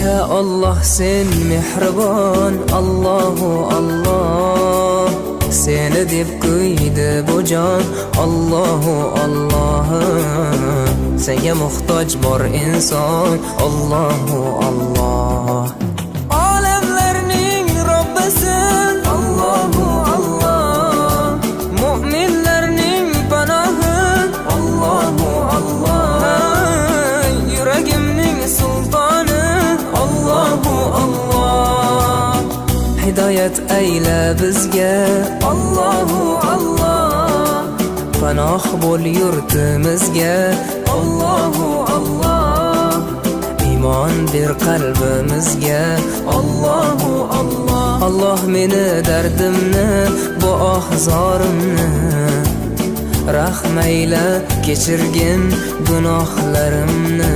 Ya Allah sen mehribon, Allahu Allah. Seni deb kuydi bu jon, Allahu Allah. Senga muhtoj bor inson, Allahu Allah. Olamlarning Robbisin, Allahu Allah. Mu'minlarning panohi, Allahu Allah. Yuragimning sultoni, Allahu Allah. Hidayat ayla bizga, Allahu Allah. Panoh bo'l yurtimizga, Allahu Allah. Iymon ber qalbimizga, Allahu Allah. Allah meni dardimni, bu ohzorimni rahmayla kechirgin gunohlarimni.